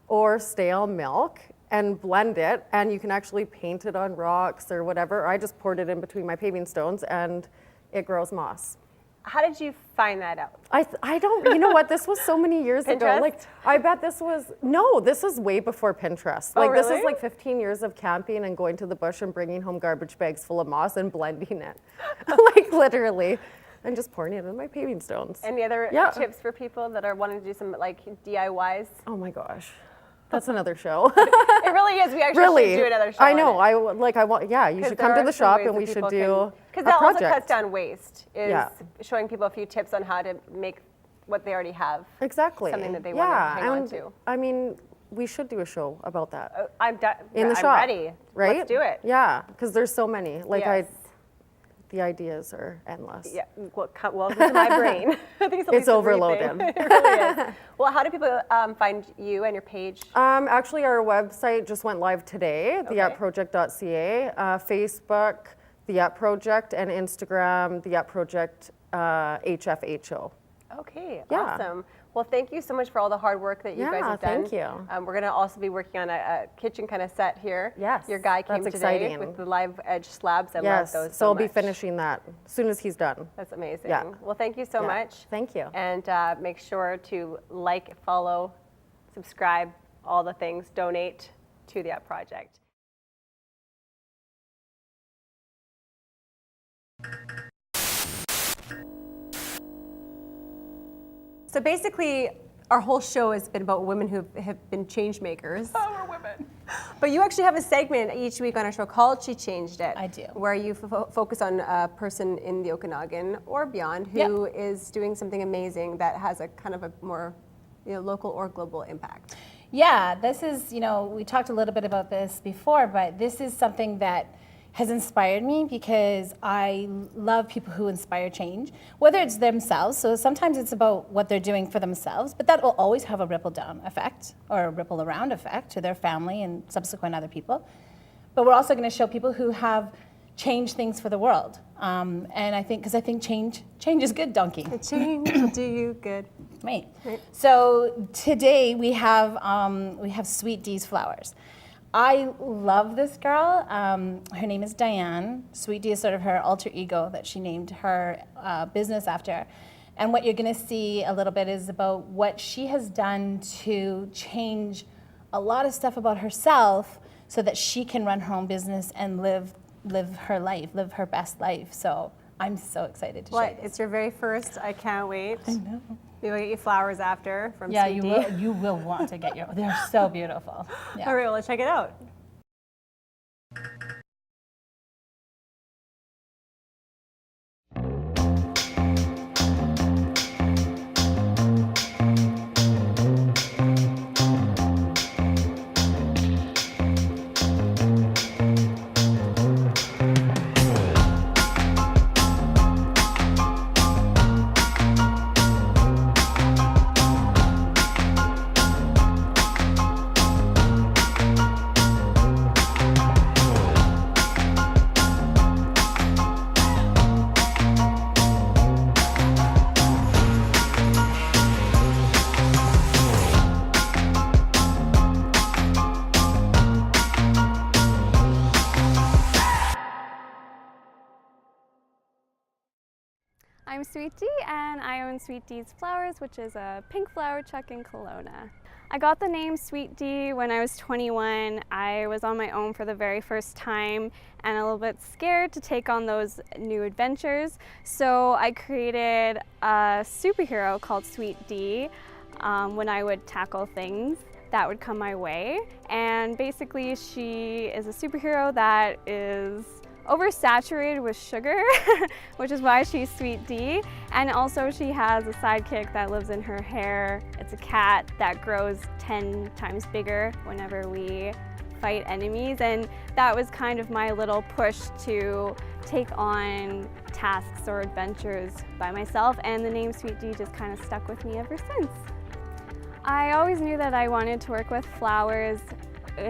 or stale milk and blend it, and you can actually paint it on rocks or whatever. I just poured it in between my paving stones and it grows moss. How did you find that out? I don't, you know what, this was so many years ago. Pinterest? Like, I bet this was way before Pinterest. Oh, Like, this really? is like 15 years of camping and going to the bush and bringing home garbage bags full of moss and blending it. Like, literally. And just pouring it in my paving stones. Any other tips for people that are wanting to do some like DIYs? Oh my gosh. That's another show. It really is. We actually should do another show. I know. You should come to the shop and we should do a project. Because that also cuts down waste, is showing people a few tips on how to make what they already have. Exactly. Something that they want to hang on to. I mean, we should do a show about that. I'm in the I'm shop. ready. Right? Let's do it. Yeah, because there's so many. Like Yes. the ideas are endless. Yeah, welcome to my brain. I think It's overloaded. It really is. Well, how do people find you and your page? Actually, our website just went live today, theartproject.ca. Facebook, The Up Project, and Instagram, The Up Project HFHO. Okay, Yeah. awesome. Well, thank you so much for all the hard work that you guys have done. thank you. We're going to also be working on a kitchen kind of set here. Yes, Your guy came that's today exciting. with the live edge slabs. I Yes, love those so so I'll be much. finishing that as soon as he's done. That's amazing. Yeah. Well, thank you so Yeah. much. Thank you. And make sure to like, follow, subscribe, all the things, donate to the Up Project. So basically, our whole show has been about women who have been change makers. Oh, we're women. But you actually have a segment each week on our show called She Changed It. I do. Where you focus on a person in the Okanagan or beyond who is doing something amazing that has a kind of a more local or global impact. Yeah, this is, we talked a little bit about this before, but this is something that has inspired me because I love people who inspire change, whether it's themselves. So sometimes it's about what they're doing for themselves, but that will always have a ripple down effect or a ripple around effect to their family and subsequent other people. But we're also going to show people who have changed things for the world. And I think, because I think change is good, donkey. Change will do you good. Right. So today we have Sweet D's flowers. I love this girl. Her name is Diane. Sweet D is sort of her alter ego that she named her business after. And what you're going to see a little bit is about what she has done to change a lot of stuff about herself so that she can run her own business and live her life, live her best life. So I'm so excited to share this. It's your very first. I can't wait. I know. We'll get you flowers after from Yeah, Sweet D. you will want to get they're so beautiful. Yeah. All right, well, let's check it out. I'm Sweet D and I own Sweet D's Flowers, which is a pink flower truck in Kelowna. I got the name Sweet D when I was 21. I was on my own for the very first time and a little bit scared to take on those new adventures. So I created a superhero called Sweet D when I would tackle things that would come my way. And basically she is a superhero that is oversaturated with sugar, which is why she's Sweet D. And also she has a sidekick that lives in her hair. It's a cat that grows 10 times bigger whenever we fight enemies. And that was kind of my little push to take on tasks or adventures by myself. And the name Sweet D just kind of stuck with me ever since. I always knew that I wanted to work with flowers.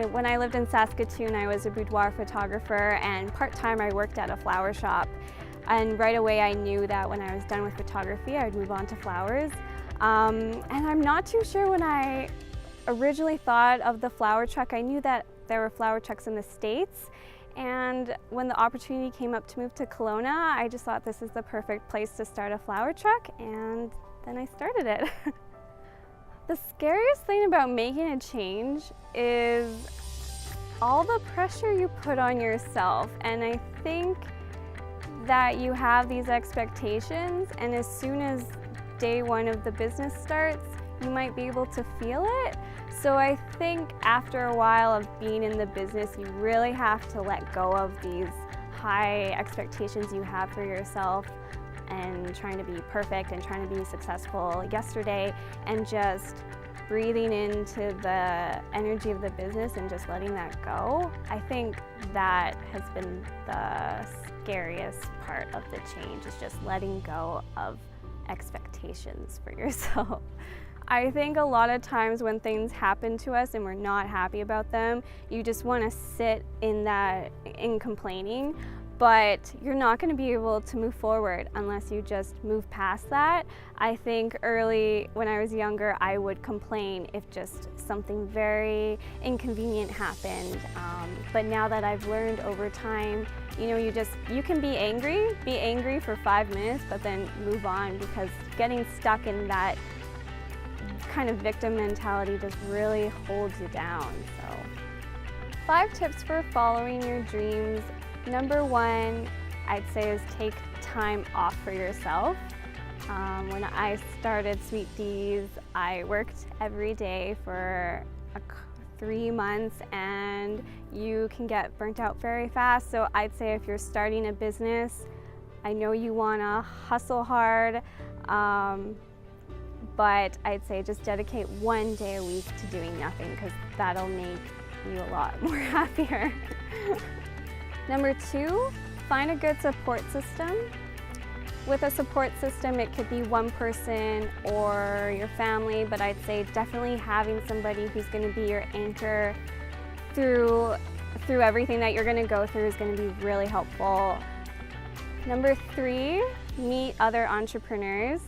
When I lived in Saskatoon, I was a boudoir photographer, and part-time I worked at a flower shop. And right away I knew that when I was done with photography, I would move on to flowers. And I'm not too sure when I originally thought of the flower truck. I knew that there were flower trucks in the States. And when the opportunity came up to move to Kelowna, I just thought this is the perfect place to start a flower truck, and then I started it. The scariest thing about making a change is all the pressure you put on yourself. And I think that you have these expectations, and as soon as day one of the business starts, you might be able to feel it. So I think after a while of being in the business, you really have to let go of these high expectations you have for yourself and trying to be perfect and trying to be successful yesterday, and just breathing into the energy of the business and just letting that go. I think that has been the scariest part of the change, is just letting go of expectations for yourself. I think a lot of times when things happen to us and we're not happy about them, you just want to sit in complaining. but you're not going to be able to move forward unless you just move past that. I think early when I was younger, I would complain if just something very inconvenient happened. But now that I've learned over time, you know, you can be angry for 5 minutes, but then move on, because getting stuck in that kind of victim mentality just really holds you down. So 5 tips for following your dreams. Number 1, I'd say, is take time off for yourself. When I started Sweet D's, I worked every day for 3 months, and you can get burnt out very fast. So I'd say if you're starting a business, I know you want to hustle hard, but I'd say just dedicate 1 day a week to doing nothing, because that'll make you a lot more happier. Number 2, find a good support system. With a support system, it could be one person or your family, but I'd say definitely having somebody who's going to be your anchor through everything that you're going to go through is going to be really helpful. Number 3, meet other entrepreneurs.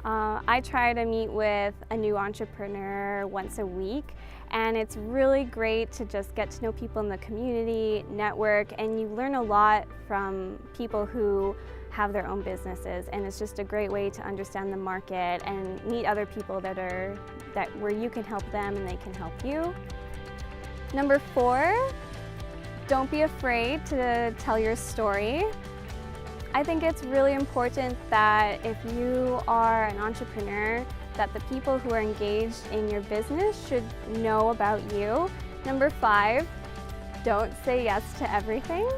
I try to meet with a new entrepreneur once a week, and it's really great to just get to know people in the community, network, and you learn a lot from people who have their own businesses, and it's just a great way to understand the market and meet other people where you can help them and they can help you. Number 4, don't be afraid to tell your story. I think it's really important that if you are an entrepreneur, that the people who are engaged in your business should know about you. Number 5, don't say yes to everything.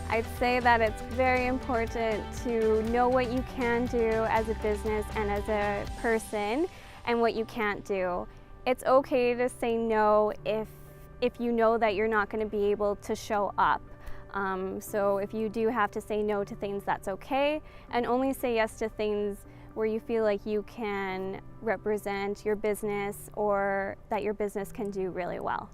I'd say that it's very important to know what you can do as a business and as a person, and what you can't do. It's okay to say no if you know that you're not going to be able to show up. So if you do have to say no to things, that's okay, and only say yes to things where you feel like you can represent your business or that your business can do really well.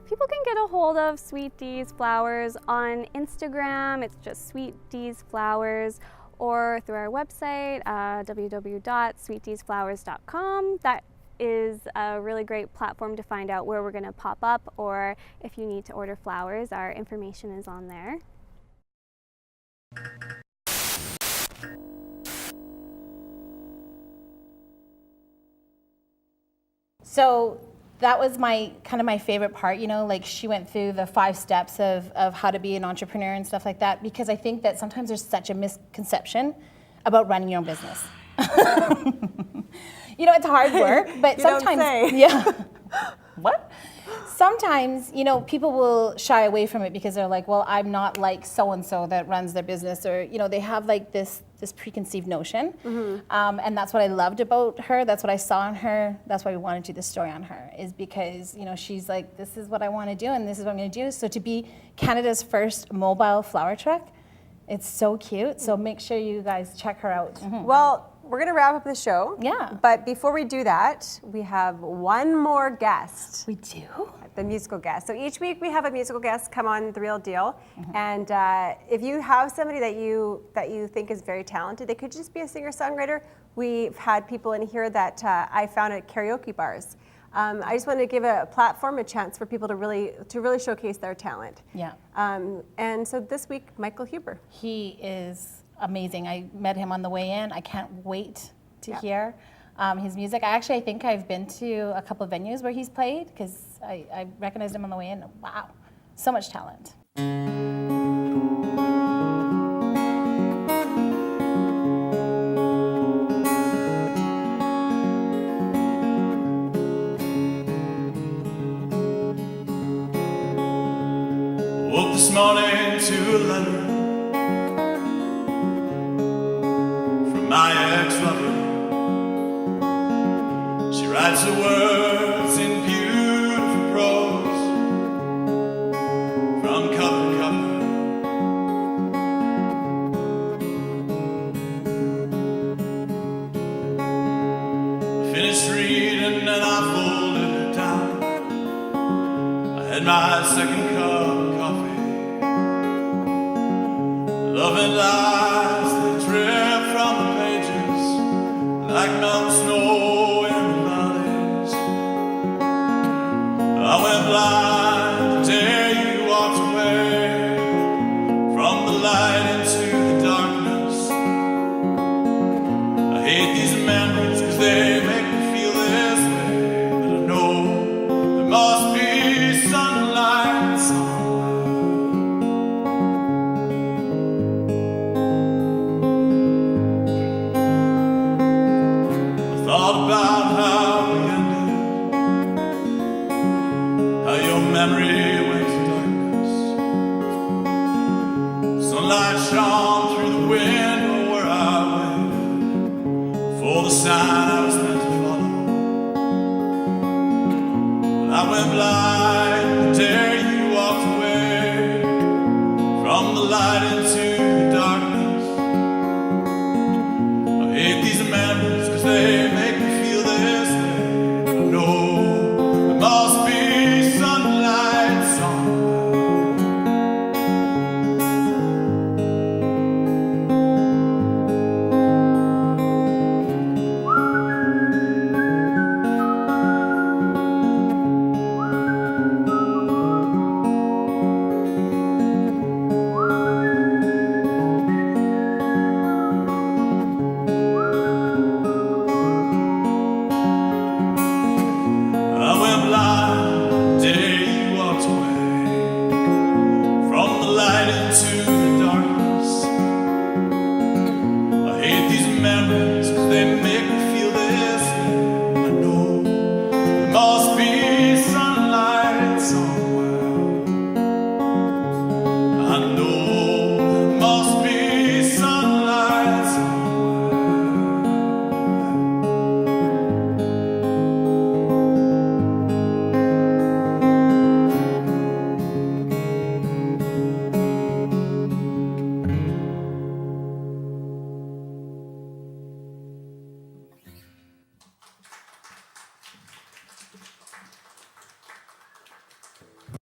People can get a hold of Sweet D's Flowers on Instagram. It's just Sweet D's Flowers, or through our website, www.sweetdsflowers.com. That is a really great platform to find out where we're going to pop up, or if you need to order flowers, our information is on there. So that was my favorite part, you know, like she went through the 5 steps of how to be an entrepreneur and stuff like that, because I think that sometimes there's such a misconception about running your own business. You know, it's hard work, but sometimes, yeah. What? Sometimes, you know, people will shy away from it because they're like, well, I'm not like so-and-so that runs their business, or, you know, they have like this preconceived notion. Mm-hmm. And that's what I loved about her. That's what I saw in her. That's why we wanted to do this story on her, is because, you know, she's like, this is what I want to do, and this is what I'm going to do. So to be Canada's first mobile flower truck, it's so cute. So make sure you guys check her out. Mm-hmm. Well, we're going to wrap up the show. Yeah. But before we do that, we have one more guest. We do? The musical guest. So each week we have a musical guest come on The Real Deal. Mm-hmm. And if you have somebody that you think is very talented, they could just be a singer-songwriter. We've had people in here that I found at karaoke bars. I just want to give a platform, a chance for people to really showcase their talent. Yeah. And so this week, Michael Huber. He is amazing. I met him on the way in. I can't wait to hear his music. I think I've been to a couple of venues where he's played, because I recognized him on the way in. Wow, so much talent. Woke this morning to a letter from my ex-lover. She writes her words in beautiful prose, from cover to cover. I finished reading and I folded it down. I had my second cup of coffee. Loving lies that drip from the pages like melting snow in the valleys. I went blind the day you walked away from the light into the darkness. I hate these memories because they make me feel this way, but I know there must be sunlight somewhere. I thought about how we ended, how your memory went to darkness. Sunlight shone through the window where I waited for the sign I was meant to follow. But I went blind the day you walked away from the light